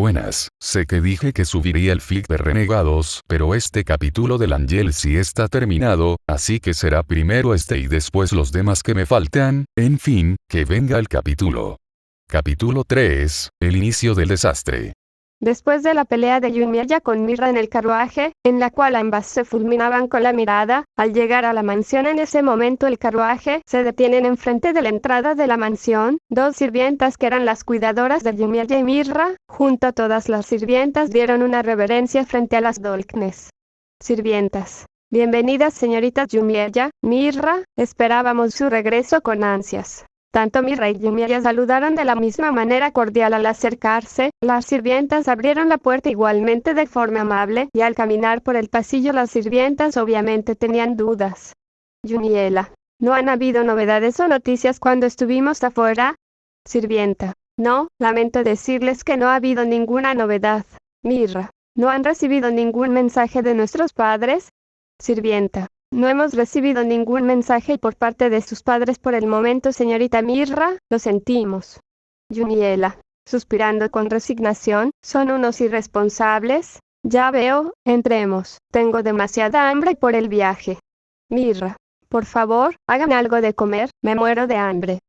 Buenas, sé que dije que subiría el feed de Renegados, pero este capítulo del Ángel sí está terminado, así que será primero este y después los demás que me faltan, en fin, que venga el capítulo. Capítulo 3, el inicio del desastre. Después de la pelea de Llumia con Mirra en el carruaje, en la cual ambas se fulminaban con la mirada, al llegar a la mansión en ese momento el carruaje se detienen enfrente de la entrada de la mansión, dos sirvientas que eran las cuidadoras de Llumia y Mirra, junto a todas las sirvientas dieron una reverencia frente a las Dolknes. Sirvientas. Bienvenidas señoritas Llumia, Mirra, esperábamos su regreso con ansias. Tanto Mirra y Llumia saludaron de la misma manera cordial al acercarse, las sirvientas abrieron la puerta igualmente de forma amable, y al caminar por el pasillo las sirvientas obviamente tenían dudas. Llumia: ¿no han habido novedades o noticias cuando estuvimos afuera? Sirvienta: no, lamento decirles que no ha habido ninguna novedad. Mirra: ¿no han recibido ningún mensaje de nuestros padres? Sirvienta: no hemos recibido ningún mensaje por parte de sus padres por el momento, señorita Mirra, lo sentimos. Llumia, suspirando con resignación: son unos irresponsables. Ya veo, entremos, tengo demasiada hambre por el viaje. Mirra: por favor, hagan algo de comer, me muero de hambre.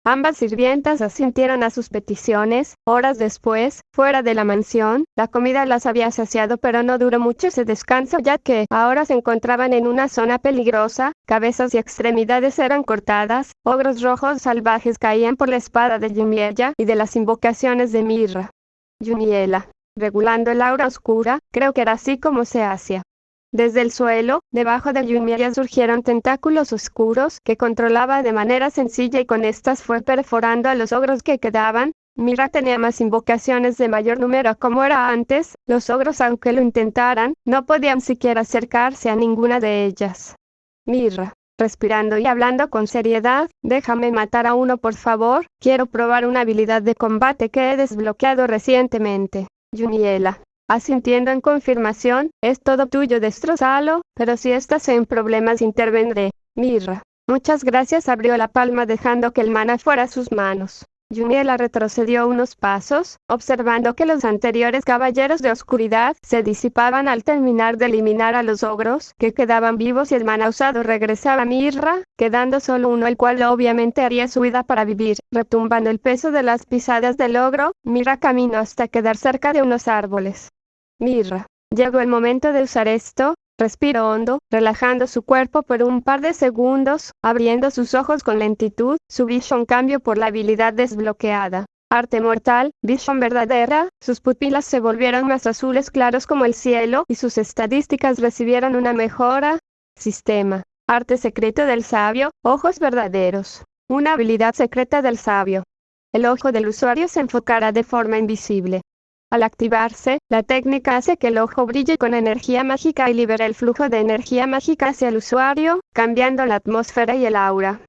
Ambas sirvientas asintieron a sus peticiones. Horas después, fuera de la mansión, la comida las había saciado, pero no duró mucho ese descanso, ya que ahora se encontraban en una zona peligrosa, cabezas y extremidades eran cortadas, ogros rojos salvajes caían por la espada de Llumia y de las invocaciones de Mirra. Llumia: regulando el aura oscura, creo que era así como se hacía. Desde el suelo, debajo de Llumia surgieron tentáculos oscuros que controlaba de manera sencilla y con estas fue perforando a los ogros que quedaban. Mirra tenía más invocaciones de mayor número como era antes, los ogros aunque lo intentaran, no podían siquiera acercarse a ninguna de ellas. Mirra, respirando y hablando con seriedad: déjame matar a uno por favor, quiero probar una habilidad de combate que he desbloqueado recientemente. Llumia, asintiendo en confirmación: es todo tuyo, destrozalo, pero si estás en problemas intervendré. Mirra: muchas gracias. Abrió la palma dejando que el mana fuera a sus manos. Llumia retrocedió unos pasos, observando que los anteriores caballeros de oscuridad se disipaban al terminar de eliminar a los ogros que quedaban vivos y el mana usado regresaba a Mirra, quedando solo uno, el cual obviamente haría su vida para vivir. Retumbando el peso de las pisadas del ogro, Mirra caminó hasta quedar cerca de unos árboles. Mirra: llegó el momento de usar esto. Respiró hondo, relajando su cuerpo por un par de segundos, abriendo sus ojos con lentitud, su Vision cambió por la habilidad desbloqueada. Arte mortal, Vision verdadera, sus pupilas se volvieron más azules claros como el cielo y sus estadísticas recibieron una mejora. Sistema. Arte secreto del sabio, ojos verdaderos. Una habilidad secreta del sabio. El ojo del usuario se enfocará de forma invisible. Al activarse, la técnica hace que el ojo brille con energía mágica y libera el flujo de energía mágica hacia el usuario, cambiando la atmósfera y el aura.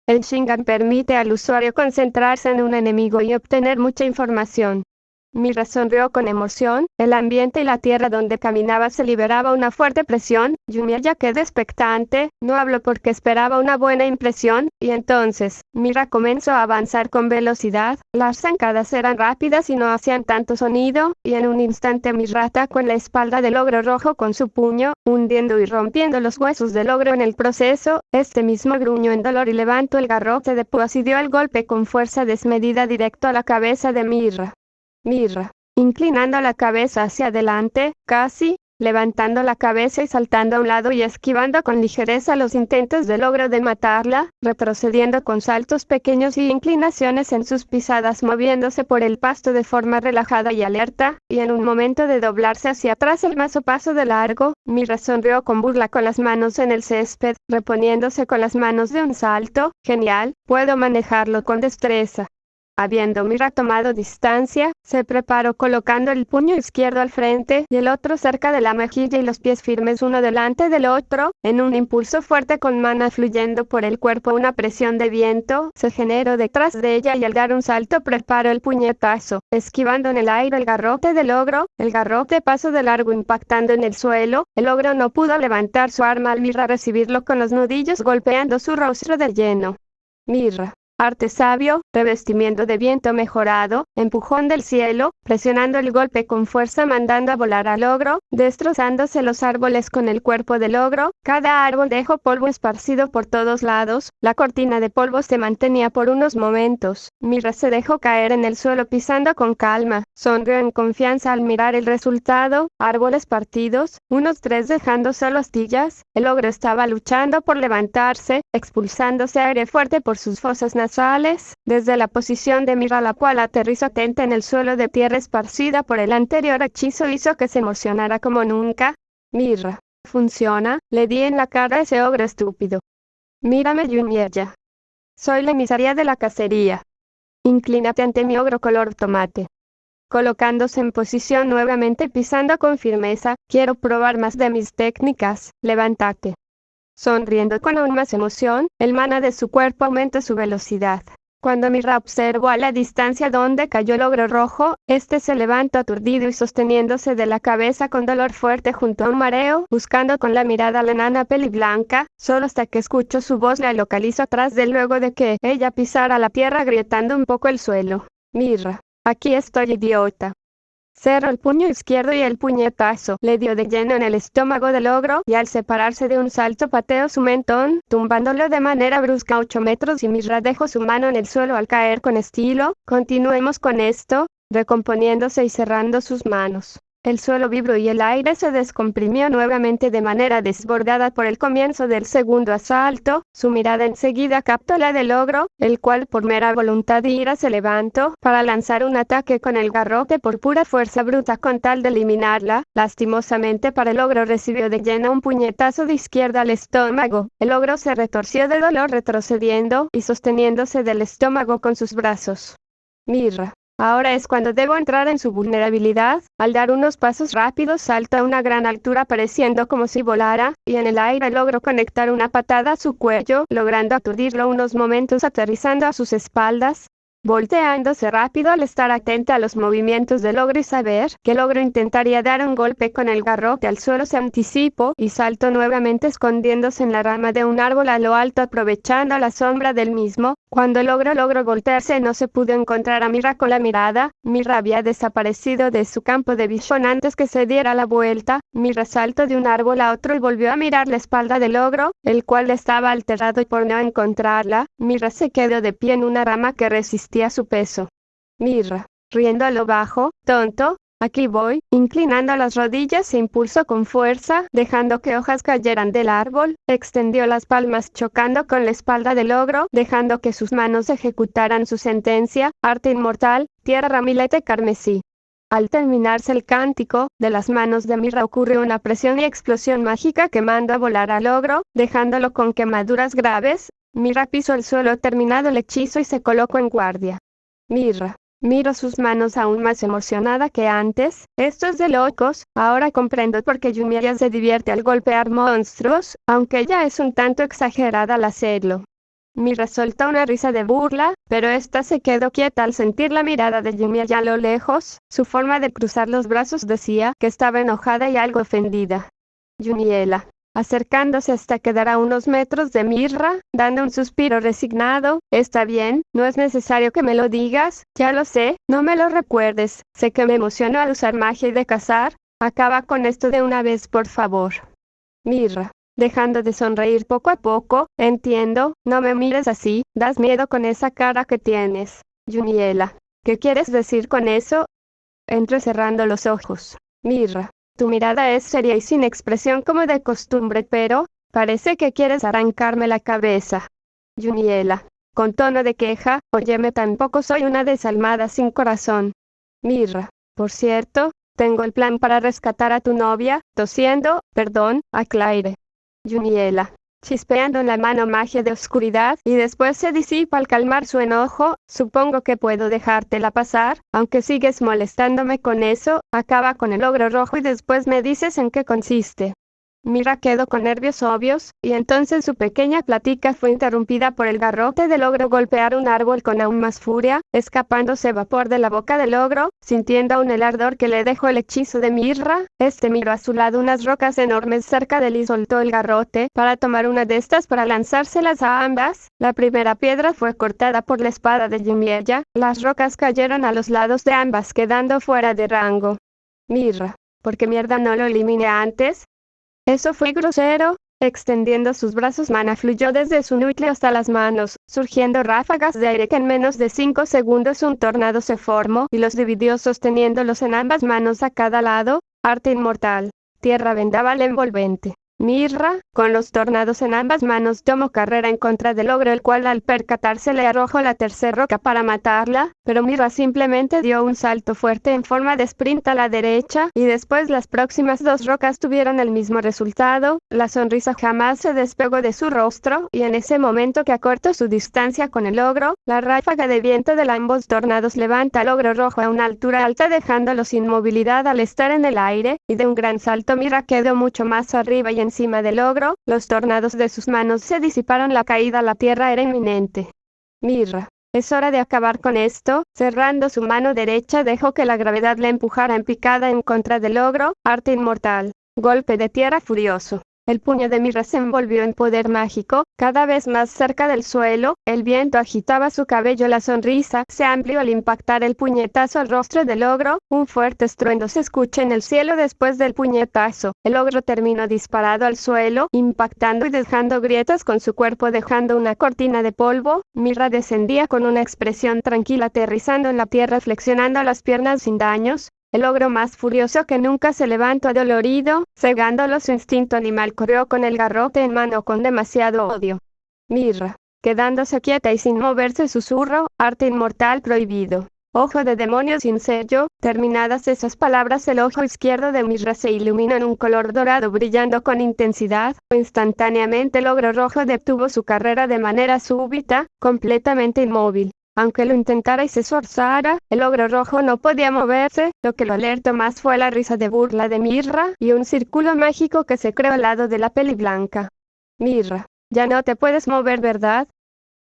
El Shingan permite al usuario concentrarse en un enemigo y obtener mucha información. Mirra sonrió con emoción, el ambiente y la tierra donde caminaba se liberaba una fuerte presión. Llumia quedó expectante, no habló porque esperaba una buena impresión, y entonces, Mirra comenzó a avanzar con velocidad, las zancadas eran rápidas y no hacían tanto sonido, y en un instante Mirra atacó en la espalda del ogro rojo con su puño, hundiendo y rompiendo los huesos del ogro en el proceso. Este mismo gruñó en dolor y levantó el garrote de púas y dio el golpe con fuerza desmedida directo a la cabeza de Mirra. Mirra, inclinando la cabeza hacia adelante, casi, levantando la cabeza y saltando a un lado y esquivando con ligereza los intentos del ogro de matarla, retrocediendo con saltos pequeños y inclinaciones en sus pisadas, moviéndose por el pasto de forma relajada y alerta, y en un momento de doblarse hacia atrás el mazo paso de largo, Mirra sonrió con burla con las manos en el césped, reponiéndose con las manos de un salto. Genial, puedo manejarlo con destreza. Habiendo Mirra tomado distancia, se preparó colocando el puño izquierdo al frente y el otro cerca de la mejilla y los pies firmes uno delante del otro, en un impulso fuerte con mana fluyendo por el cuerpo. Una presión de viento se generó detrás de ella y al dar un salto preparó el puñetazo, esquivando en el aire el garrote del ogro, el garrote pasó de largo impactando en el suelo. El ogro no pudo levantar su arma al Mirra recibirlo con los nudillos golpeando su rostro de lleno. Mirra, arte sabio, revestimiento de viento mejorado, empujón del cielo, presionando el golpe con fuerza mandando a volar al ogro, destrozándose los árboles con el cuerpo del ogro, cada árbol dejó polvo esparcido por todos lados, la cortina de polvo se mantenía por unos momentos, Mira se dejó caer en el suelo pisando con calma, sonrió en confianza al mirar el resultado, árboles partidos, unos 3 dejando solo astillas, el ogro estaba luchando por levantarse, expulsándose aire fuerte por sus fosas nasales, desde la posición de Mira la cual aterrizó atenta en el suelo de tierra esparcida por el anterior hechizo hizo que se emocionara como nunca. Mira, funciona, le di en la cara a ese ogro estúpido. Mírame Yumiella. Soy la emisaria de la cacería. Inclínate ante mi ogro color tomate. Colocándose en posición nuevamente pisando con firmeza, quiero probar más de mis técnicas, levántate. Sonriendo con aún más emoción, el mana de su cuerpo aumenta su velocidad. Cuando Mira observó a la distancia donde cayó el ogro rojo, este se levantó aturdido y sosteniéndose de la cabeza con dolor fuerte junto a un mareo, buscando con la mirada a la enana peliblanca, solo hasta que escuchó su voz la localizó atrás de él luego de que ella pisara la tierra agrietando un poco el suelo. Mira, aquí estoy idiota. Cerró el puño izquierdo y el puñetazo le dio de lleno en el estómago del ogro y al separarse de un salto pateó su mentón, tumbándolo de manera brusca a 8 metros y Mira dejó su mano en el suelo al caer con estilo. Continuemos con esto, recomponiéndose y cerrando sus manos. El suelo vibró y el aire se descomprimió nuevamente de manera desbordada por el comienzo del segundo asalto. Su mirada enseguida captó la del ogro, el cual por mera voluntad de ira se levantó para lanzar un ataque con el garrote por pura fuerza bruta con tal de eliminarla. Lastimosamente para el ogro recibió de lleno un puñetazo de izquierda al estómago. El ogro se retorció de dolor retrocediendo y sosteniéndose del estómago con sus brazos. Mira. Ahora es cuando debo entrar en su vulnerabilidad. Al dar unos pasos rápidos salta a una gran altura pareciendo como si volara, y en el aire logró conectar una patada a su cuello, logrando aturdirlo unos momentos aterrizando a sus espaldas. Volteándose rápido al estar atenta a los movimientos del ogro y saber que el ogro intentaría dar un golpe con el garrote al suelo se anticipó y saltó nuevamente escondiéndose en la rama de un árbol a lo alto aprovechando la sombra del mismo. Cuando el ogro logró voltearse no se pudo encontrar a Mira con la mirada. Mira había desaparecido de su campo de visión antes que se diera la vuelta. Mira saltó de un árbol a otro y volvió a mirar la espalda del ogro, el cual estaba alterado y por no encontrarla, Mira se quedó de pie en una rama que resistía su peso. Mira, riendo a lo bajo, tonto, aquí voy, inclinando las rodillas se impulsó con fuerza, dejando que hojas cayeran del árbol, extendió las palmas chocando con la espalda del ogro, dejando que sus manos ejecutaran su sentencia, arte inmortal, tierra ramilete carmesí. Al terminarse el cántico, de las manos de Mira ocurrió una presión y explosión mágica que mandó a volar al ogro, dejándolo con quemaduras graves. Mira pisó el suelo terminado el hechizo y se colocó en guardia. Mira, miró sus manos aún más emocionada que antes. Esto es de locos, ahora comprendo por qué Yumiella se divierte al golpear monstruos, aunque ella es un tanto exagerada al hacerlo. Mira soltó una risa de burla, pero esta se quedó quieta al sentir la mirada de Yumiella a lo lejos. Su forma de cruzar los brazos decía que estaba enojada y algo ofendida. Yumiella, acercándose hasta quedar a unos metros de Mira, dando un suspiro resignado, está bien, no es necesario que me lo digas, ya lo sé, no me lo recuerdes, sé que me emociono al usar magia y de cazar, acaba con esto de una vez por favor. Mira, dejando de sonreír poco a poco, entiendo, no me mires así, das miedo con esa cara que tienes. Yumiella, ¿qué quieres decir con eso? Entrecerrando los ojos. Mira. Tu mirada es seria y sin expresión como de costumbre, pero parece que quieres arrancarme la cabeza. Yumiella, con tono de queja, óyeme, tampoco soy una desalmada sin corazón. Mira, por cierto, tengo el plan para rescatar a tu novia, tosiendo, perdón, a Claire. Yumiella, chispeando en la mano magia de oscuridad y después se disipa al calmar su enojo, supongo que puedo dejártela pasar, aunque sigues molestándome con eso, acaba con el ogro rojo y después me dices en qué consiste. Mira quedó con nervios obvios, y entonces su pequeña plática fue interrumpida por el garrote del ogro golpear un árbol con aún más furia, escapándose vapor de la boca del ogro, sintiendo aún el ardor que le dejó el hechizo de Mirra. Este miró a su lado unas rocas enormes cerca de él y soltó el garrote para tomar una de estas para lanzárselas a ambas. La primera piedra fue cortada por la espada de Yumiella, las rocas cayeron a los lados de ambas quedando fuera de rango. Mirra, ¿por qué mierda no lo eliminé antes? Eso fue grosero. Extendiendo sus brazos, Mana fluyó desde su núcleo hasta las manos, surgiendo ráfagas de aire que en menos de 5 segundos un tornado se formó y los dividió sosteniéndolos en ambas manos a cada lado. Arte inmortal. Tierra vendaval envolvente. Mirra, con los tornados en ambas manos, tomó carrera en contra del ogro, el cual al percatarse le arrojó la tercera roca para matarla, pero Mirra simplemente dio un salto fuerte en forma de sprint a la derecha, y después las próximas dos rocas tuvieron el mismo resultado. La sonrisa jamás se despegó de su rostro, y en ese momento que acortó su distancia con el ogro, la ráfaga de viento de ambos tornados levanta al ogro rojo a una altura alta dejándolo sin movilidad al estar en el aire, y de un gran salto Mirra quedó mucho más arriba y encima del ogro. Los tornados de sus manos se disiparon, la caída a la tierra era inminente. Mirra, es hora de acabar con esto. Cerrando su mano derecha dejó que la gravedad le empujara en picada en contra del ogro. Arte inmortal. Golpe de tierra furioso. El puño de Mirra se envolvió en poder mágico, cada vez más cerca del suelo. El viento agitaba su cabello, la sonrisa se amplió al impactar el puñetazo al rostro del ogro. Un fuerte estruendo se escucha en el cielo después del puñetazo. El ogro terminó disparado al suelo, impactando y dejando grietas con su cuerpo, dejando una cortina de polvo. Mirra descendía con una expresión tranquila, aterrizando en la tierra, flexionando las piernas sin daños. El ogro, más furioso que nunca, se levantó adolorido, cegándolo su instinto animal, corrió con el garrote en mano con demasiado odio. Mirra, quedándose quieta y sin moverse, susurró: arte inmortal prohibido. Ojo de demonio sin sello. Terminadas esas palabras, el ojo izquierdo de Mirra se iluminó en un color dorado brillando con intensidad. Instantáneamente el ogro rojo detuvo su carrera de manera súbita, completamente inmóvil. Aunque lo intentara y se esforzara, el ogro rojo no podía moverse. Lo que lo alertó más fue la risa de burla de Mirra y un círculo mágico que se creó al lado de la peli blanca. Mirra, ya no te puedes mover, ¿verdad?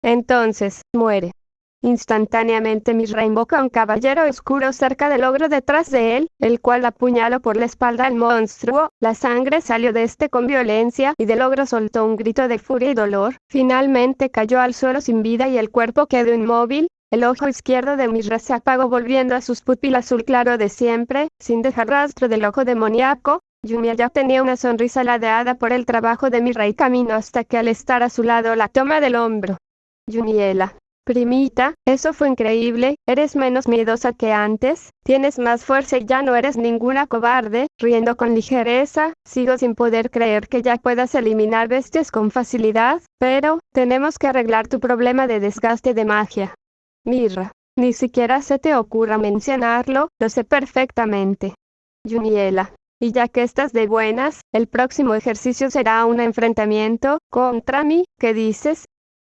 Entonces, muere. Instantáneamente Mirra invoca a un caballero oscuro cerca del ogro detrás de él, el cual apuñaló por la espalda al monstruo. La sangre salió de este con violencia y del ogro soltó un grito de furia y dolor. Finalmente cayó al suelo sin vida y el cuerpo quedó inmóvil. El ojo izquierdo de Mirra se apagó volviendo a sus pupilas azul claro de siempre, sin dejar rastro del ojo demoníaco. Yumiella tenía una sonrisa ladeada por el trabajo de Mirra y caminó hasta que al estar a su lado la toma del hombro. Yumiella. Primita, eso fue increíble, eres menos miedosa que antes, tienes más fuerza y ya no eres ninguna cobarde. Riendo con ligereza, sigo sin poder creer que ya puedas eliminar bestias con facilidad, pero, tenemos que arreglar tu problema de desgaste de magia. Mirra, ni siquiera se te ocurra mencionarlo, lo sé perfectamente. Yumiella, y ya que estás de buenas, el próximo ejercicio será un enfrentamiento contra mí, ¿qué dices?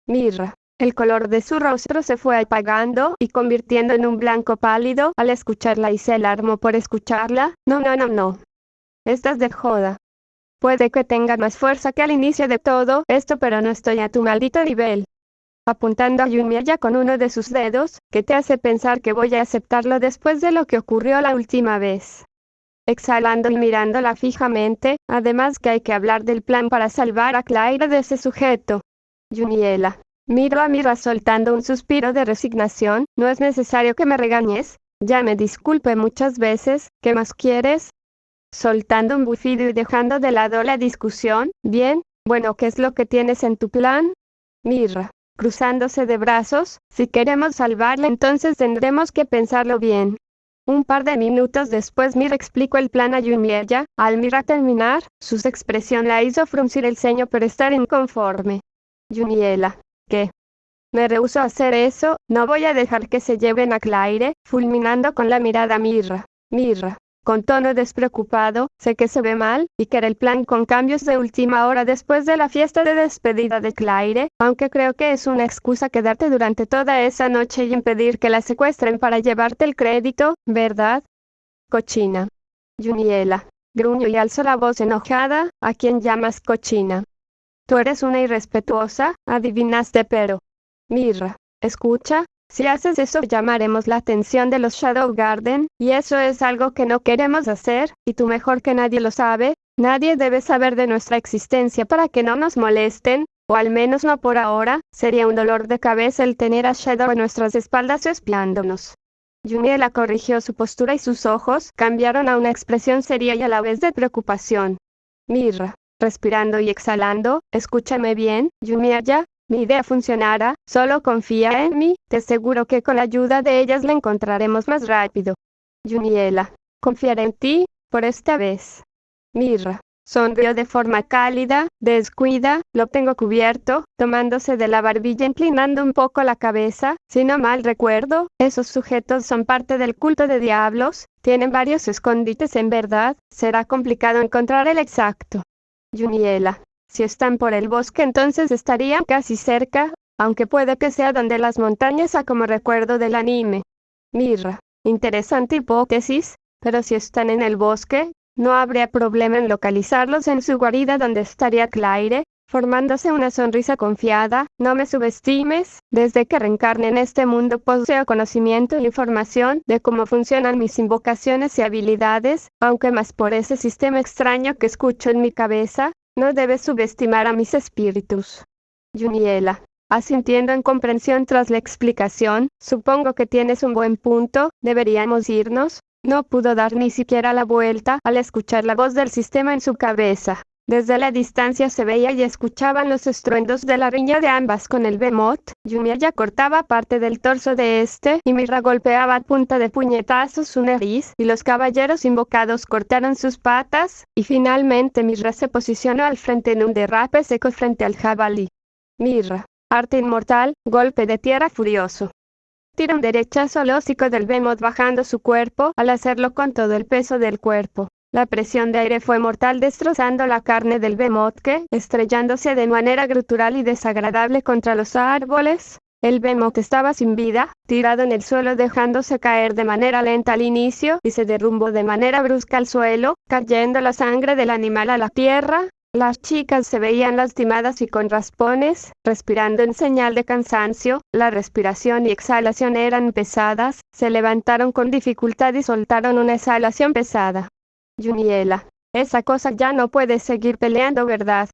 Mirra. El color de su rostro se fue apagando y convirtiendo en un blanco pálido al escucharla y se alarmó por escucharla. No. Estás de joda. Puede que tenga más fuerza que al inicio de todo esto, pero no estoy a tu maldito nivel. Apuntando a Yumiella con uno de sus dedos, ¿qué te hace pensar que voy a aceptarlo después de lo que ocurrió la última vez? Exhalando y mirándola fijamente, además que hay que hablar del plan para salvar a Claire de ese sujeto. Yumiella. Miro a Mirra soltando un suspiro de resignación. No es necesario que me regañes, ya me disculpé muchas veces, ¿qué más quieres? Soltando un bufido y dejando de lado la discusión. Bien, bueno, ¿qué es lo que tienes en tu plan? Mirra, cruzándose de brazos, si queremos salvarla entonces tendremos que pensarlo bien. Un par de minutos después Mirra explicó el plan a Yumiella. Al Mirra terminar, su expresión la hizo fruncir el ceño pero estar inconforme. Yumiella. ¿Qué? Me rehúso a hacer eso, no voy a dejar que se lleven a Claire, fulminando con la mirada a Mirra. Mirra, con tono despreocupado, sé que se ve mal, y que era el plan con cambios de última hora después de la fiesta de despedida de Claire, aunque creo que es una excusa quedarte durante toda esa noche y impedir que la secuestren para llevarte el crédito, ¿verdad? Cochina. Yumiella. gruñó y alzó la voz enojada, ¿a quién llamas cochina? Tú eres una irrespetuosa, adivinaste pero. Mirra, escucha, si haces eso llamaremos la atención de los Shadow Garden, y eso es algo que no queremos hacer, y tú mejor que nadie lo sabe, nadie debe saber de nuestra existencia para que no nos molesten, o al menos no por ahora, sería un dolor de cabeza el tener a Shadow a nuestras espaldas espiándonos. Juniela corrigió su postura y sus ojos cambiaron a una expresión seria y a la vez de preocupación. Mirra, respirando y exhalando, escúchame bien, Juniela, mi idea funcionará, solo confía en mí, te aseguro que con la ayuda de ellas la encontraremos más rápido. Juniela, confiaré en ti, por esta vez. Mirra, sonrió de forma cálida, descuida, lo tengo cubierto, tomándose de la barbilla inclinando un poco la cabeza, si no mal recuerdo, esos sujetos son parte del culto de diablos, tienen varios escondites en verdad, será complicado encontrar el exacto. Juniela, si están por el bosque entonces estarían casi cerca, aunque puede que sea donde las montañas a como recuerdo del anime. Mirra, interesante hipótesis, pero si están en el bosque, no habría problema en localizarlos en su guarida donde estaría Claire, formándose una sonrisa confiada, no me subestimes, desde que reencarne en este mundo poseo conocimiento e información de cómo funcionan mis invocaciones y habilidades, aunque más por ese sistema extraño que escucho en mi cabeza, no debes subestimar a mis espíritus. Juniela, asintiendo en comprensión tras la explicación, supongo que tienes un buen punto, deberíamos irnos. No pudo dar ni siquiera la vuelta al escuchar la voz del sistema en su cabeza. Desde la distancia se veía y escuchaban los estruendos de la riña de ambas con el Behemoth. Juniela cortaba parte del torso de este y Mirra golpeaba a punta de puñetazos su nariz y los caballeros invocados cortaron sus patas y finalmente Mirra se posicionó al frente en un derrape seco frente al jabalí. Mirra, arte inmortal, golpe de tierra furioso. Tira un derechazo al hocico del Behemoth bajando su cuerpo al hacerlo con todo el peso del cuerpo. La presión de aire fue mortal destrozando la carne del Behemoth que, estrellándose de manera grutural y desagradable contra los árboles, el Behemoth estaba sin vida, tirado en el suelo dejándose caer de manera lenta al inicio y se derrumbó de manera brusca al suelo, cayendo la sangre del animal a la tierra. Las chicas se veían lastimadas y con raspones, respirando en señal de cansancio, la respiración y exhalación eran pesadas, se levantaron con dificultad y soltaron una exhalación pesada. Juniela, esa cosa ya no puede seguir peleando, ¿verdad?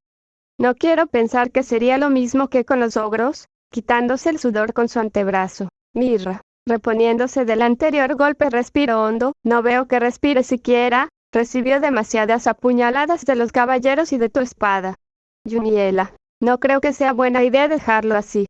No quiero pensar que sería lo mismo que con los ogros, quitándose el sudor con su antebrazo. Mirra, reponiéndose del anterior golpe respiró hondo, no veo que respire siquiera. Recibió demasiadas apuñaladas de los caballeros y de tu espada. Juniela, no creo que sea buena idea dejarlo así.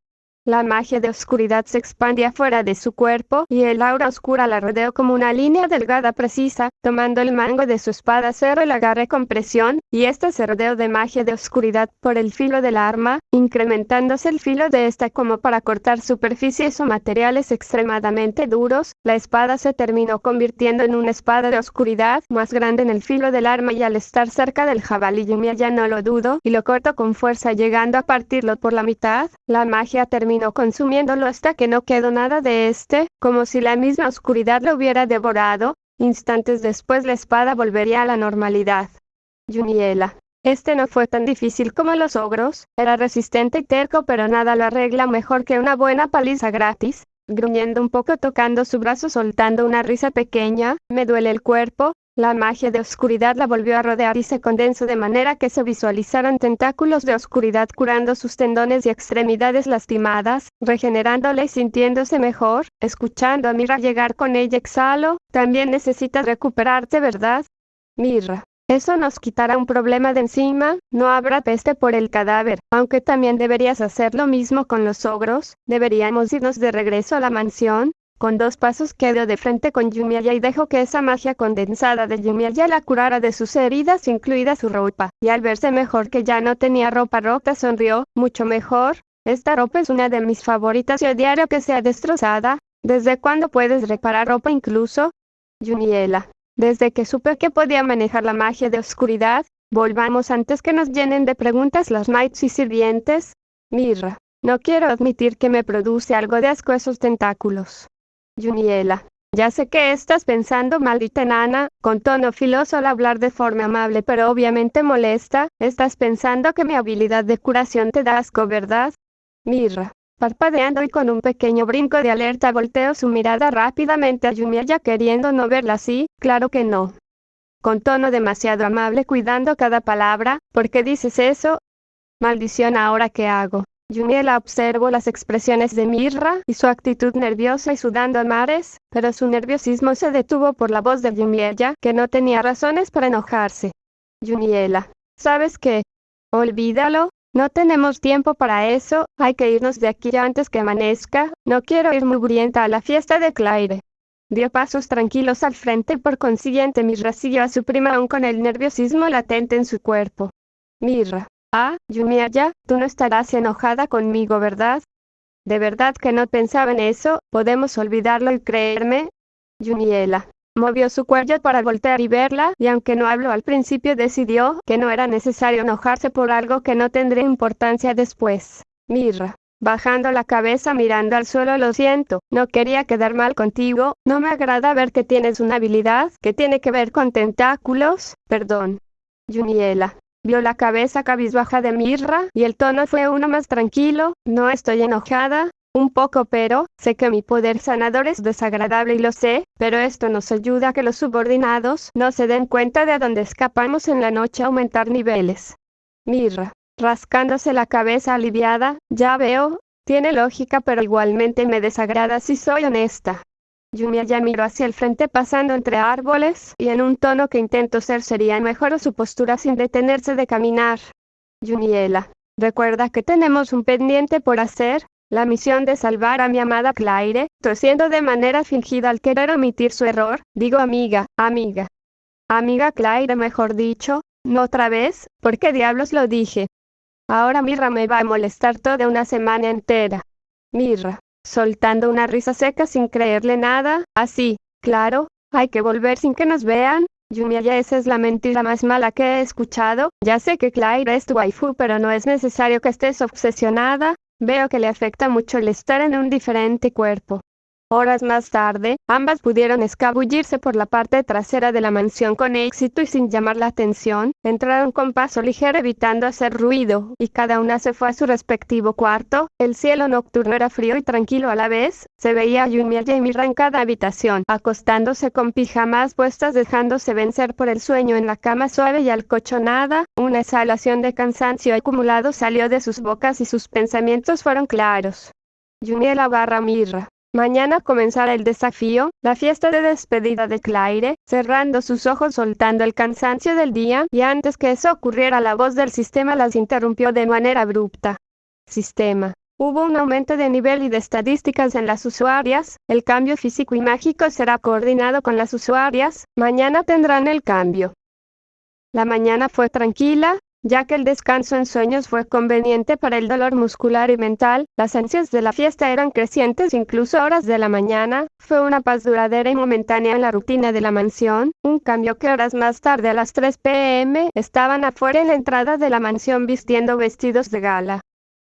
La magia de oscuridad se expandía fuera de su cuerpo y el aura oscura la rodeó como una línea delgada precisa, tomando el mango de su espada cerró el agarre con presión, y ésta se rodeó de magia de oscuridad por el filo del arma, incrementándose el filo de esta como para cortar superficies o materiales extremadamente duros. La espada se terminó convirtiendo en una espada de oscuridad más grande en el filo del arma y al estar cerca del jabalí ya no lo dudo, y lo cortó con fuerza llegando a partirlo por la mitad. La magia terminó consumiéndolo hasta que no quedó nada de este, como si la misma oscuridad lo hubiera devorado. Instantes después la espada volvería a la normalidad. Juniela, este no fue tan difícil como los ogros, era resistente y terco pero nada lo arregla mejor que una buena paliza gratis. Gruñendo un poco tocando su brazo soltando una risa pequeña, me duele el cuerpo. La magia de oscuridad la volvió a rodear y se condensó de manera que se visualizaron tentáculos de oscuridad curando sus tendones y extremidades lastimadas, regenerándole y sintiéndose mejor. Escuchando a Mirra llegar con ella exhalo, también necesitas recuperarte, ¿verdad? Mirra, eso nos quitará un problema de encima, no habrá peste por el cadáver, aunque también deberías hacer lo mismo con los ogros. Deberíamos irnos de regreso a la mansión. Con 2 pasos quedó de frente con Juniela y dejó que esa magia condensada de Juniela la curara de sus heridas, incluida su ropa, y al verse mejor que ya no tenía ropa rota sonrió, mucho mejor. Esta ropa es una de mis favoritas y odiaría que sea destrozada. ¿Desde cuándo puedes reparar ropa incluso? Juniela, desde que supe que podía manejar la magia de oscuridad. Volvamos antes que nos llenen de preguntas los knights y sirvientes. Mirra, no quiero admitir que me produce algo de asco esos tentáculos. Juniela, Ya sé que estás pensando, maldita enana, con tono filoso al hablar de forma amable pero obviamente molesta, estás pensando que mi habilidad de curación te da asco, ¿verdad? Mirra. Parpadeando y con un pequeño brinco de alerta volteó su mirada rápidamente a Yumiella queriendo no verla así, claro que no. Con tono demasiado amable cuidando cada palabra, ¿por qué dices eso? Maldición, ¿ahora qué hago? Yumiella observó las expresiones de Mirra y su actitud nerviosa y sudando a mares, pero su nerviosismo se detuvo por la voz de Yumiella, que no tenía razones para enojarse. Yumiella, ¿sabes qué? Olvídalo. No tenemos tiempo para eso, hay que irnos de aquí antes que amanezca, no quiero ir mugrienta a la fiesta de Claire. Dio pasos tranquilos al frente y por consiguiente Mirra siguió a su prima aún con el nerviosismo latente en su cuerpo. Mirra. Yumiella, tú no estarás enojada conmigo, ¿verdad? De verdad que no pensaba en eso, podemos olvidarlo y creerme. Yumiella. Movió su cuello para voltear y verla, y aunque no habló al principio decidió que no era necesario enojarse por algo que no tendría importancia después. Mirra. Bajando la cabeza mirando al suelo, lo siento, no quería quedar mal contigo, no me agrada ver que tienes una habilidad que tiene que ver con tentáculos, perdón. Yumiella. Vio la cabeza cabizbaja de Mirra, y el tono fue uno más tranquilo, no estoy enojada. Un poco, pero sé que mi poder sanador es desagradable y lo sé, pero esto nos ayuda a que los subordinados no se den cuenta de a dónde escapamos en la noche a aumentar niveles. Mirra, rascándose la cabeza aliviada, ya veo, tiene lógica pero igualmente me desagrada si soy honesta. Yumiella miró hacia el frente pasando entre árboles y en un tono que intentó ser seria mejoró su postura sin detenerse de caminar. Yumiella, recuerda que tenemos un pendiente por hacer. La misión de salvar a mi amada Claire, tosiendo de manera fingida al querer omitir su error, digo amiga. Amiga Claire, mejor dicho, no otra vez, ¿por qué diablos lo dije? Ahora Mirra me va a molestar toda una semana entera. Mirra, soltando una risa seca sin creerle nada, así, claro, hay que volver sin que nos vean. Yumiella, esa es la mentira más mala que he escuchado, ya sé que Claire es tu waifu pero no es necesario que estés obsesionada. Veo que le afecta mucho el estar en un diferente cuerpo. Horas más tarde, ambas pudieron escabullirse por la parte trasera de la mansión con éxito y sin llamar la atención, entraron con paso ligero evitando hacer ruido, y cada una se fue a su respectivo cuarto. El cielo nocturno era frío y tranquilo a la vez, se veía a Yumiella y Mirra en cada habitación, acostándose con pijamas puestas dejándose vencer por el sueño en la cama suave y alcochonada. Una exhalación de cansancio acumulado salió de sus bocas y sus pensamientos fueron claros. Yumiella / Mirra. Mañana comenzará el desafío, la fiesta de despedida de Claire, cerrando sus ojos soltando el cansancio del día, y antes que eso ocurriera la voz del sistema las interrumpió de manera abrupta. Sistema. Hubo un aumento de nivel y de estadísticas en las usuarias, el cambio físico y mágico será coordinado con las usuarias, mañana tendrán el cambio. La mañana fue tranquila, ya que el descanso en sueños fue conveniente para el dolor muscular y mental, las ansias de la fiesta eran crecientes incluso horas de la mañana, fue una paz duradera y momentánea en la rutina de la mansión, un cambio que horas más tarde a las 3 p.m. estaban afuera en la entrada de la mansión vistiendo vestidos de gala.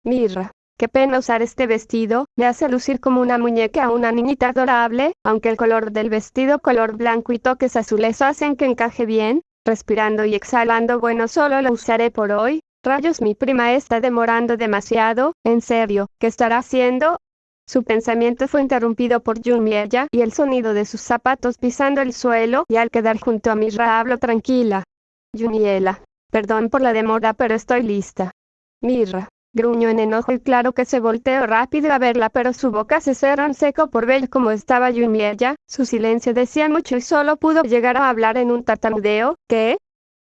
Mirra. Qué pena usar este vestido, me hace lucir como una muñeca a una niñita adorable, aunque el color del vestido color blanco y toques azules hacen que encaje bien. Respirando y exhalando, bueno, solo lo usaré por hoy. Rayos, mi prima está demorando demasiado, en serio, ¿qué estará haciendo? Su pensamiento fue interrumpido por Yumiella y el sonido de sus zapatos pisando el suelo, y al quedar junto a Mirra habló tranquila. Yumiella, perdón por la demora pero estoy lista. Mirra. Gruñó en enojo y claro que se volteó rápido a verla pero su boca se cerró en seco por ver cómo estaba Yumiella, su silencio decía mucho y solo pudo llegar a hablar en un tartamudeo. ¿Qué?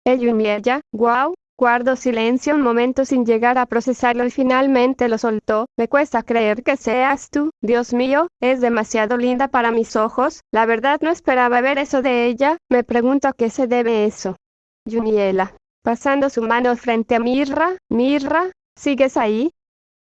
Yumiella, guau, guardó silencio un momento sin llegar a procesarlo y finalmente lo soltó. Me cuesta creer que seas tú, Dios mío, es demasiado linda para mis ojos, la verdad no esperaba ver eso de ella, me pregunto a qué se debe eso. Yumiella, pasando su mano frente a Mirra, Mirra. ¿Sigues ahí?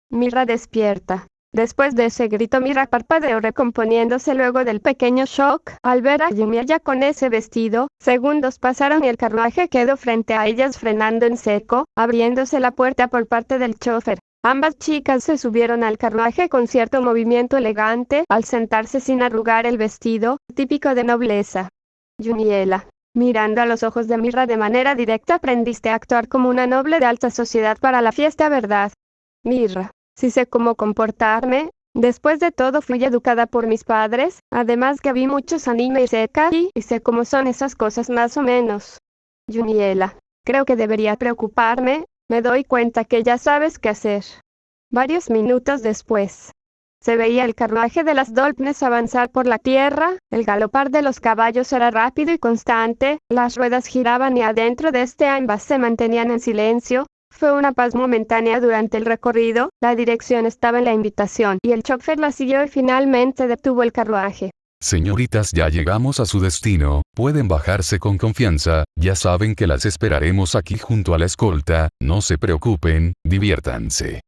Mirra despierta. Después de ese grito Mirra parpadeó recomponiéndose luego del pequeño shock al ver a Yumiella con ese vestido. Segundos pasaron y el carruaje quedó frente a ellas frenando en seco, abriéndose la puerta por parte del chofer. Ambas chicas se subieron al carruaje con cierto movimiento elegante, al sentarse sin arrugar el vestido, típico de nobleza. Juniela, mirando a los ojos de Mirra de manera directa, aprendiste a actuar como una noble de alta sociedad para la fiesta, ¿verdad? Mirra, sí sé cómo comportarme. Después de todo fui educada por mis padres, además que vi muchos anime y sekai, y sé cómo son esas cosas más o menos. Juniela, creo que debería preocuparme, me doy cuenta que ya sabes qué hacer. Varios minutos después, se veía el carruaje de las Dolpnes avanzar por la tierra, el galopar de los caballos era rápido y constante, las ruedas giraban y adentro de ambas se mantenían en silencio. Fue una paz momentánea durante el recorrido, la dirección estaba en la invitación y el chofer la siguió y finalmente detuvo el carruaje. Señoritas, ya llegamos a su destino, pueden bajarse con confianza, ya saben que las esperaremos aquí junto a la escolta, no se preocupen, diviértanse.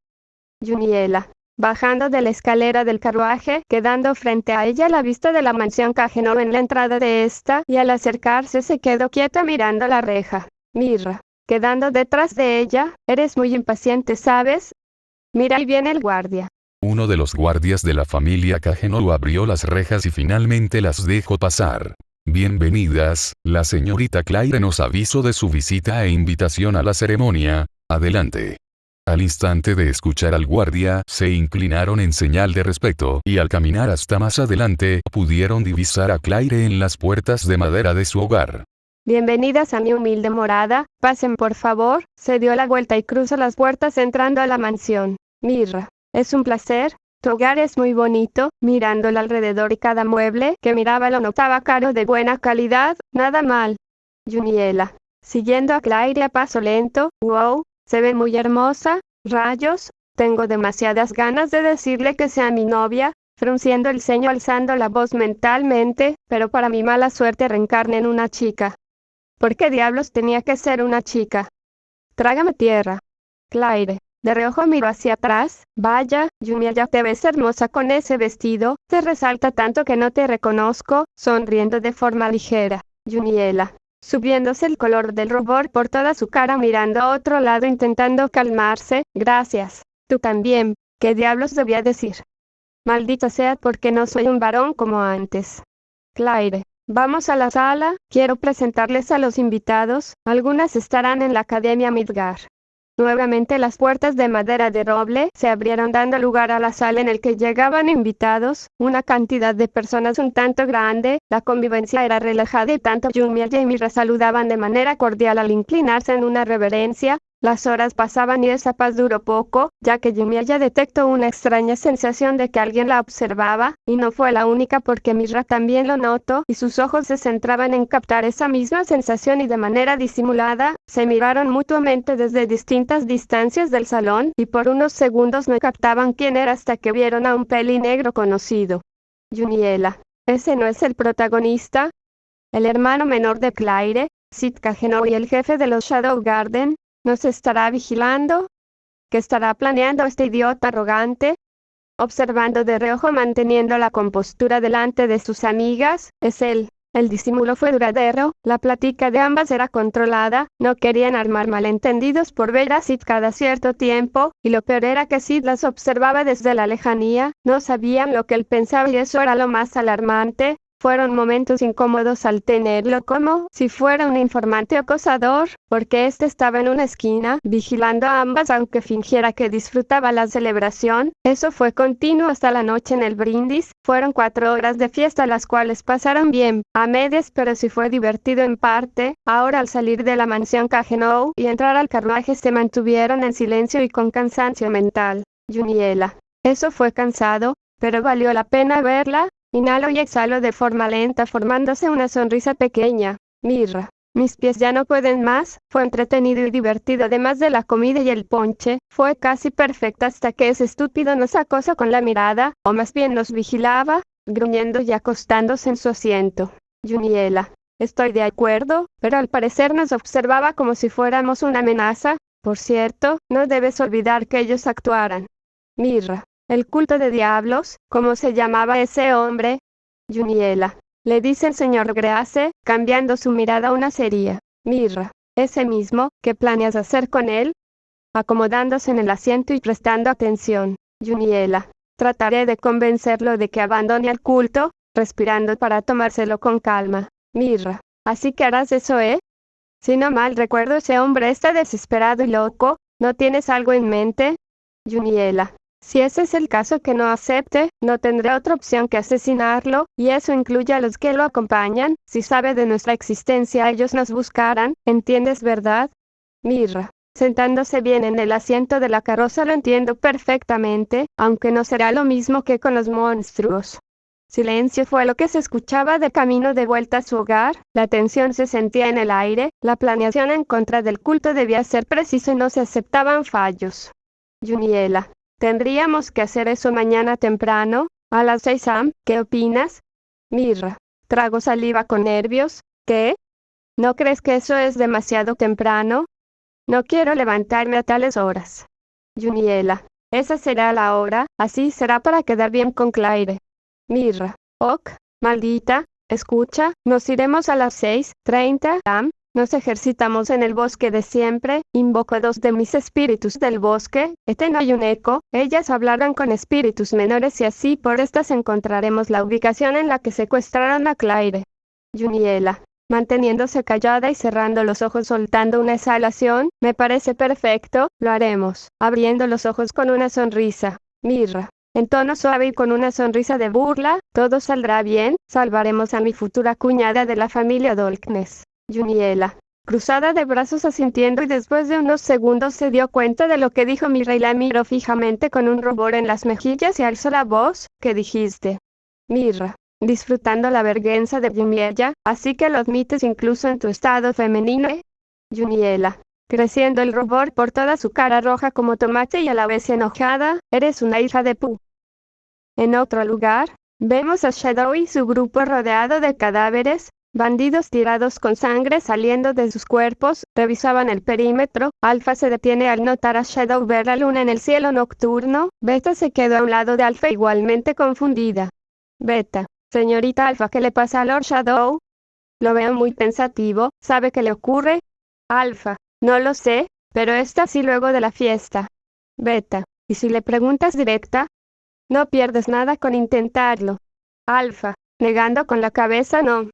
Juniela, bajando de la escalera del carruaje, quedando frente a ella la vista de la mansión Kagenou en la entrada de esta, y al acercarse se quedó quieta mirando la reja. Mirra, quedando detrás de ella, eres muy impaciente, ¿sabes? Mira, ahí viene el guardia. Uno de los guardias de la familia Kagenou abrió las rejas y finalmente las dejó pasar. Bienvenidas, la señorita Claire nos avisó de su visita e invitación a la ceremonia, adelante. Al instante de escuchar al guardia, se inclinaron en señal de respeto, y al caminar hasta más adelante, pudieron divisar a Claire en las puertas de madera de su hogar. Bienvenidas a mi humilde morada, pasen por favor, se dio la vuelta y cruzó las puertas entrando a la mansión. Mirra, es un placer, tu hogar es muy bonito, mirando el alrededor y cada mueble que miraba lo notaba caro de buena calidad, nada mal. Juniela, siguiendo a Claire a paso lento, wow, se ve muy hermosa, rayos, tengo demasiadas ganas de decirle que sea mi novia, frunciendo el ceño alzando la voz mentalmente, pero para mi mala suerte reencarné en una chica. ¿Por qué diablos tenía que ser una chica? Trágame tierra. Claire, de reojo miró hacia atrás, vaya, Juniela, ya te ves hermosa con ese vestido, te resalta tanto que no te reconozco, sonriendo de forma ligera. Juniela, subiéndose el color del rubor por toda su cara mirando a otro lado intentando calmarse, gracias, tú también, ¿qué diablos debía decir? Maldita sea porque no soy un varón como antes. Claire, vamos a la sala, quiero presentarles a los invitados, algunas estarán en la Academia Midgar. Nuevamente las puertas de madera de roble se abrieron dando lugar a la sala en el que llegaban invitados, una cantidad de personas un tanto grande, la convivencia era relajada y tanto Juniela y Mirra saludaban de manera cordial al inclinarse en una reverencia. Las horas pasaban y esa paz duró poco, ya que Juniela detectó una extraña sensación de que alguien la observaba, y no fue la única porque Mirra también lo notó, y sus ojos se centraban en captar esa misma sensación y de manera disimulada, se miraron mutuamente desde distintas distancias del salón, y por unos segundos no captaban quién era hasta que vieron a un pelinegro conocido. Juniela, ¿ese no es el protagonista? El hermano menor de Claire, Sid Kagenou y el jefe de los Shadow Garden. ¿Nos estará vigilando? ¿Qué estará planeando este idiota arrogante? Observando de reojo manteniendo la compostura delante de sus amigas, es él. El disimulo fue duradero, la plática de ambas era controlada, no querían armar malentendidos por ver a Sid cada cierto tiempo, y lo peor era que Sid las observaba desde la lejanía, no sabían lo que él pensaba y eso era lo más alarmante. Fueron momentos incómodos al tenerlo como si fuera un informante acosador, porque este estaba en una esquina, vigilando a ambas aunque fingiera que disfrutaba la celebración. Eso fue continuo hasta la noche en el brindis. Fueron 4 horas de fiesta las cuales pasaron bien, a medias pero sí fue divertido en parte. Ahora al salir de la mansión Kagenou y entrar al carruaje se mantuvieron en silencio y con cansancio mental. Juniela, eso fue cansado, pero valió la pena verla. Inhalo y exhalo de forma lenta formándose una sonrisa pequeña. Mirra, mis pies ya no pueden más, fue entretenido y divertido además de la comida y el ponche, fue casi perfecta hasta que ese estúpido nos acosó con la mirada, o más bien nos vigilaba, gruñendo y acostándose en su asiento. Juniela, estoy de acuerdo, pero al parecer nos observaba como si fuéramos una amenaza, por cierto, no debes olvidar que ellos actuaran. Mirra. El culto de diablos, ¿cómo se llamaba ese hombre? Juniela, le dice el señor Grace, cambiando su mirada a una seria. Mirra, ese mismo, ¿qué planeas hacer con él? acomodándose en el asiento y prestando atención. Juniela. Trataré de convencerlo de que abandone el culto, respirando para tomárselo con calma. Mirra. Así que harás eso, ¿eh? Si no mal recuerdo, ese hombre está desesperado y loco. ¿No tienes algo en mente? Juniela. Si ese es el caso que no acepte, no tendré otra opción que asesinarlo, y eso incluye a los que lo acompañan. Si sabe de nuestra existencia, ellos nos buscarán, ¿entiendes, verdad? Mirra. Sentándose bien en el asiento de la carroza, lo entiendo perfectamente, aunque no será lo mismo que con los monstruos. Silencio fue lo que se escuchaba de camino de vuelta a su hogar, la tensión se sentía en el aire, la planeación en contra del culto debía ser precisa y no se aceptaban fallos. Juniela. Tendríamos que hacer eso mañana temprano, a las 6 am, ¿qué opinas? Mirra. Trago saliva con nervios, ¿qué? ¿No crees que eso es demasiado temprano? No quiero levantarme a tales horas. Juniela. Esa será la hora, así será para quedar bien con Claire. Mirra. Ok, maldita, escucha, nos iremos a las 6:30 am. Nos ejercitamos en el bosque de siempre, invoco a 2 de mis espíritus del bosque, no hay un eco, ellas hablarán con espíritus menores y así por estas encontraremos la ubicación en la que secuestraron a Claire. Juniela. Manteniéndose callada y cerrando los ojos soltando una exhalación, me parece perfecto, lo haremos, abriendo los ojos con una sonrisa. Mirra. En tono suave y con una sonrisa de burla, todo saldrá bien, salvaremos a mi futura cuñada de la familia Dolknes. Juniela. Cruzada de brazos asintiendo y después de unos segundos se dio cuenta de lo que dijo Mirra y la miró fijamente con un rubor en las mejillas y alzó la voz. ¿Qué dijiste? Mirra. Disfrutando la vergüenza de Juniela, así que lo admites incluso en tu estado femenino, ¿eh? Juniela. Creciendo el rubor por toda su cara roja como tomate y a la vez enojada, eres una hija de pu. En otro lugar, vemos a Shadow y su grupo rodeado de cadáveres. Bandidos tirados con sangre saliendo de sus cuerpos, revisaban el perímetro. Alpha se detiene al notar a Shadow ver la luna en el cielo nocturno. Beta se quedó a un lado de Alpha igualmente confundida. Beta. Señorita Alpha, ¿qué le pasa a Lord Shadow? Lo veo muy pensativo, ¿sabe qué le ocurre? Alpha. No lo sé, pero está así luego de la fiesta. Beta. ¿Y si le preguntas directa? No pierdes nada con intentarlo. Alpha. Negando con la cabeza no.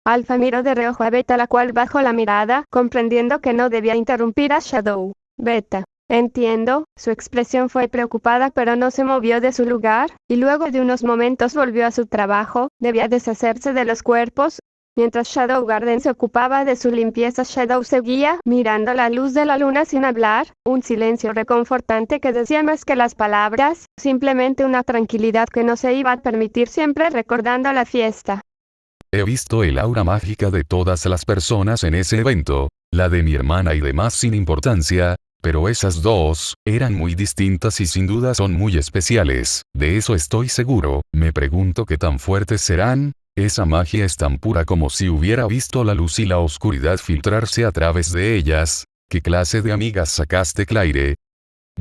Alpha miró de reojo a Beta, la cual bajó la mirada, comprendiendo que no debía interrumpir a Shadow. Beta. Entiendo, su expresión fue preocupada pero no se movió de su lugar, y luego de unos momentos volvió a su trabajo, debía deshacerse de los cuerpos. Mientras Shadow Garden se ocupaba de su limpieza, Shadow seguía mirando la luz de la luna sin hablar, un silencio reconfortante que decía más que las palabras, simplemente una tranquilidad que no se iba a permitir siempre recordando la fiesta. He visto el aura mágica de todas las personas en ese evento, la de mi hermana y demás sin importancia, pero esas dos, eran muy distintas y sin duda son muy especiales, de eso estoy seguro. Me pregunto qué tan fuertes serán. Esa magia es tan pura como si hubiera visto la luz y la oscuridad filtrarse a través de ellas. ¿Qué clase de amigas sacaste, Claire?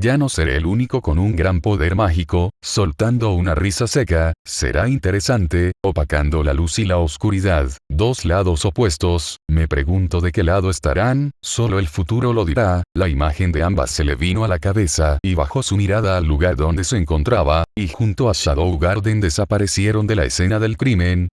Ya no seré el único con un gran poder mágico. Soltando una risa seca, será interesante, opacando la luz y la oscuridad, dos lados opuestos. Me pregunto de qué lado estarán, solo el futuro lo dirá. La imagen de ambas se le vino a la cabeza y bajó su mirada al lugar donde se encontraba, y junto a Shadow Garden desaparecieron de la escena del crimen.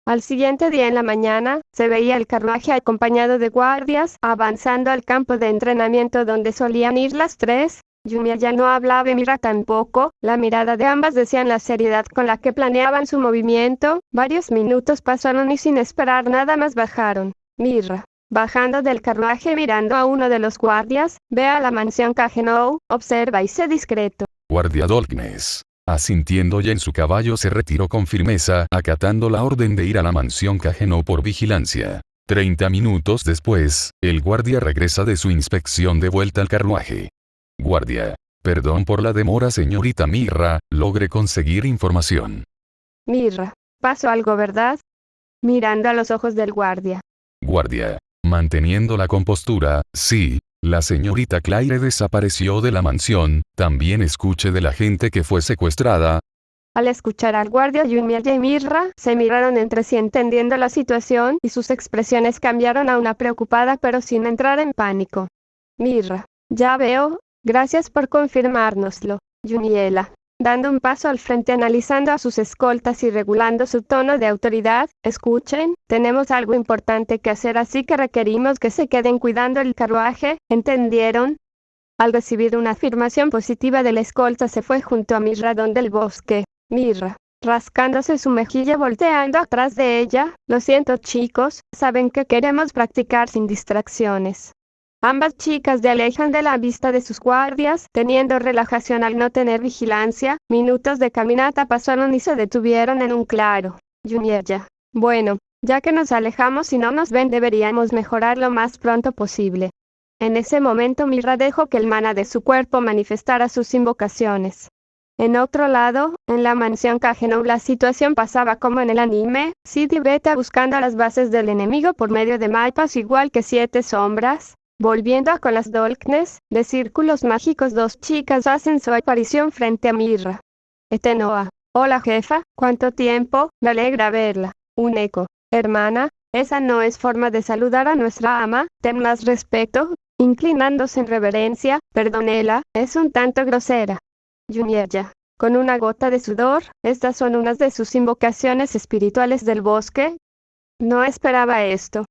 Al siguiente día en la mañana, se veía el carruaje acompañado de guardias, avanzando al campo de entrenamiento donde solían ir las tres. Yumiya ya no hablaba y Mirra tampoco, la mirada de ambas decían la seriedad con la que planeaban su movimiento. Varios minutos pasaron y sin esperar nada más bajaron. Mirra, bajando del carruaje mirando a uno de los guardias, ve a la mansión Kagenou, observa y sé discreto. Guardia Dolknes. Asintiendo ya en su caballo se retiró con firmeza, acatando la orden de ir a la mansión Kagenou por vigilancia. 30 minutos después, el guardia regresa de su inspección de vuelta al carruaje. Guardia. Perdón por la demora, señorita Mirra, logré conseguir información. Mirra. Pasó algo, ¿verdad? Mirando a los ojos del guardia. Guardia. Manteniendo la compostura, sí. La señorita Claire desapareció de la mansión. También escuché de la gente que fue secuestrada. Al escuchar al guardia, Yumiya y Mirra se miraron entre sí entendiendo la situación y sus expresiones cambiaron a una preocupada pero sin entrar en pánico. Mirra. Ya veo. Gracias por confirmárnoslo, Juniela. Dando un paso al frente, analizando a sus escoltas y regulando su tono de autoridad. Escuchen, tenemos algo importante que hacer, así que requerimos que se queden cuidando el carruaje, ¿entendieron? Al recibir una afirmación positiva de la escolta, se fue junto a Mirra donde el bosque. Mirra, rascándose su mejilla, volteando atrás de ella. Lo siento, chicos, saben que queremos practicar sin distracciones. Ambas chicas se alejan de la vista de sus guardias, teniendo relajación al no tener vigilancia. Minutos de caminata pasaron y se detuvieron en un claro. Juniella. Bueno, ya que nos alejamos y no nos ven, deberíamos mejorar lo más pronto posible. En ese momento Mirra dejó que el mana de su cuerpo manifestara sus invocaciones. En otro lado, en la mansión Kagenou, la situación pasaba como en el anime. Sid y Beta buscando las bases del enemigo por medio de mapas, igual que 7 sombras. Volviendo a con las Dolknes, de círculos mágicos, 2 chicas hacen su aparición frente a Mirra. Etenoa. Hola jefa, ¿cuánto tiempo? Me alegra verla. Un eco. Hermana, esa no es forma de saludar a nuestra ama, ten más respeto. Inclinándose en reverencia, perdónela, es un tanto grosera. Juniella. Con una gota de sudor, estas son unas de sus invocaciones espirituales del bosque. No esperaba esto.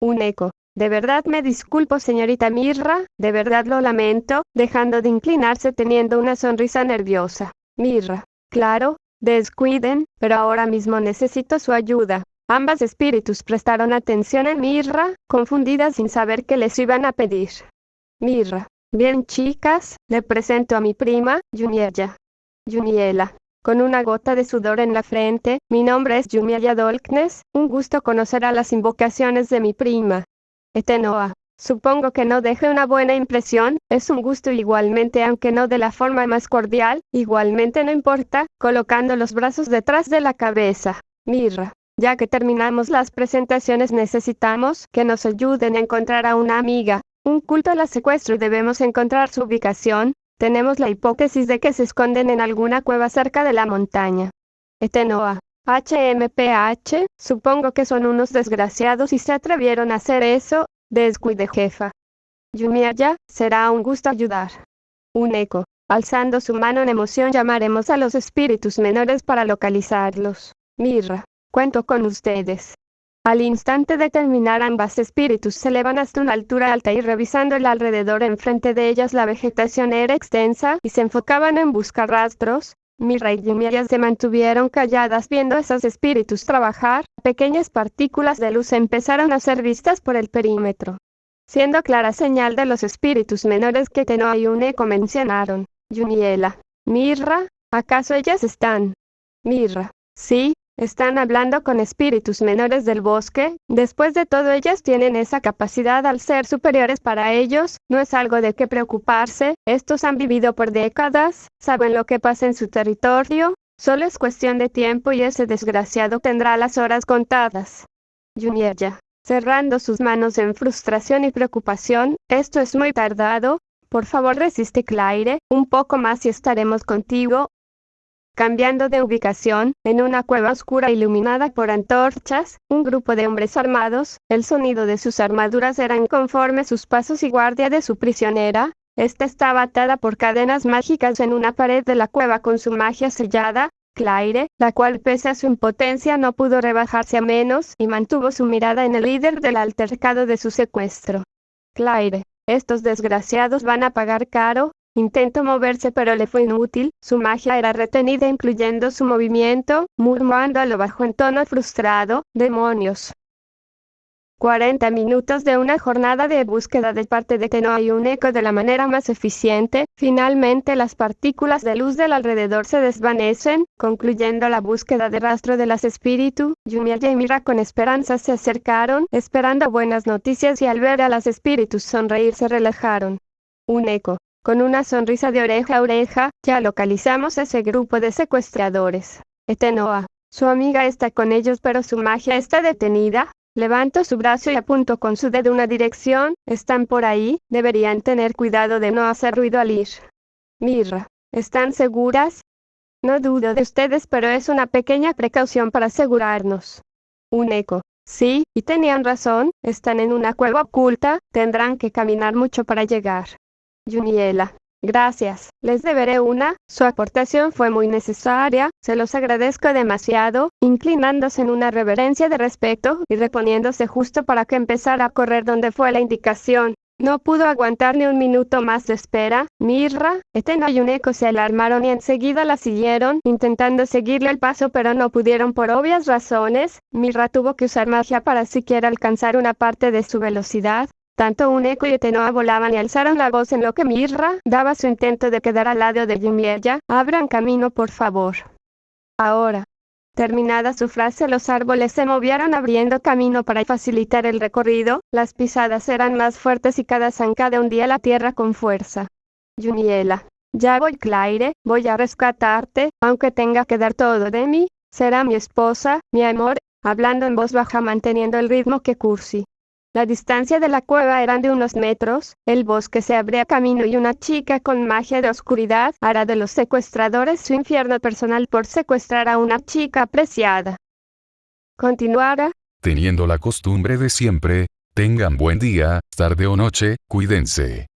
Un eco. De verdad me disculpo, señorita Mirra, de verdad lo lamento, dejando de inclinarse teniendo una sonrisa nerviosa. Mirra. Claro, descuiden, pero ahora mismo necesito su ayuda. Ambas espíritus prestaron atención a Mirra, confundidas sin saber qué les iban a pedir. Mirra. Bien chicas, le presento a mi prima, Juniella. Juniela. Con una gota de sudor en la frente, mi nombre es Juniella Dolknes, un gusto conocer a las invocaciones de mi prima. Etenoa. Supongo que no deje una buena impresión, es un gusto igualmente, aunque no de la forma más cordial, igualmente no importa, colocando los brazos detrás de la cabeza. Mirra. Ya que terminamos las presentaciones, necesitamos que nos ayuden a encontrar a una amiga. Un culto la secuestro y debemos encontrar su ubicación. Tenemos la hipótesis de que se esconden en alguna cueva cerca de la montaña. Etenoa. HMPH, supongo que son unos desgraciados y se atrevieron a hacer eso. Descuide, jefa. Juniella, será un gusto ayudar. Un eco. Alzando su mano en emoción, llamaremos a los espíritus menores para localizarlos. Mirra. Cuento con ustedes. Al instante de terminar, ambas espíritus se elevan hasta una altura alta y revisando el alrededor enfrente de ellas la vegetación era extensa y se enfocaban en buscar rastros. Mirra y Juniella se mantuvieron calladas viendo a esos espíritus trabajar. Pequeñas partículas de luz empezaron a ser vistas por el perímetro, siendo clara señal de los espíritus menores que Etenoa y un eco mencionaron. Juniella. Mirra, ¿acaso ellas están? Mirra. Sí. Están hablando con espíritus menores del bosque. Después de todo, ellas tienen esa capacidad al ser superiores para ellos. No es algo de qué preocuparse. Estos han vivido por décadas, saben lo que pasa en su territorio. Solo es cuestión de tiempo y ese desgraciado tendrá las horas contadas. Juniella. Cerrando sus manos en frustración y preocupación. Esto es muy tardado. Por favor, resiste, Claire. Un poco más y estaremos contigo. Cambiando de ubicación, en una cueva oscura iluminada por antorchas, un grupo de hombres armados, el sonido de sus armaduras eran conforme sus pasos y guardia de su prisionera. Esta estaba atada por cadenas mágicas en una pared de la cueva con su magia sellada. Claire, la cual pese a su impotencia no pudo rebajarse a menos, y mantuvo su mirada en el líder del altercado de su secuestro. Claire, estos desgraciados van a pagar caro. Intentó moverse pero le fue inútil, su magia era retenida incluyendo su movimiento, murmurando a lo bajo en tono frustrado, demonios. 40 minutos de una jornada de búsqueda de parte de Etenoa y un eco de la manera más eficiente. Finalmente las partículas de luz del alrededor se desvanecen, concluyendo la búsqueda de rastro de las espíritus. Juniella y Mirra con esperanza se acercaron, esperando buenas noticias, y al ver a las espíritus sonreír se relajaron. Un eco. Con una sonrisa de oreja a oreja, ya localizamos ese grupo de secuestradores. Etenoa. Su amiga está con ellos pero su magia está detenida. Levanto su brazo y apunto con su dedo una dirección. Están por ahí, deberían tener cuidado de no hacer ruido al ir. Mirra. ¿Están seguras? No dudo de ustedes, pero es una pequeña precaución para asegurarnos. Un eco. Sí, y tenían razón, están en una cueva oculta, tendrán que caminar mucho para llegar. Juniella. Gracias, les deberé una, su aportación fue muy necesaria, se los agradezco demasiado, inclinándose en una reverencia de respeto y reponiéndose justo para que empezara a correr donde fue la indicación. No pudo aguantar ni un minuto más de espera. Mirra, Etena y Uneko se alarmaron y enseguida la siguieron, intentando seguirle el paso pero no pudieron por obvias razones. Mirra tuvo que usar magia para siquiera alcanzar una parte de su velocidad. Tanto Uneko y Etenoa volaban y alzaron la voz en lo que Mirra daba su intento de quedar al lado de Yumiella. Abran camino por favor. Ahora. Terminada su frase, los árboles se movieron abriendo camino para facilitar el recorrido, las pisadas eran más fuertes y cada zancada hundía la tierra con fuerza. Yumiela. Ya voy, Claire, voy a rescatarte, aunque tenga que dar todo de mí, será mi esposa, mi amor, hablando en voz baja manteniendo el ritmo que Cursi. La distancia de la cueva eran de unos metros, el bosque se abría camino y una chica con magia de oscuridad hará de los secuestradores su infierno personal por secuestrar a una chica apreciada. Continuará. Teniendo la costumbre de siempre, tengan buen día, tarde o noche, cuídense.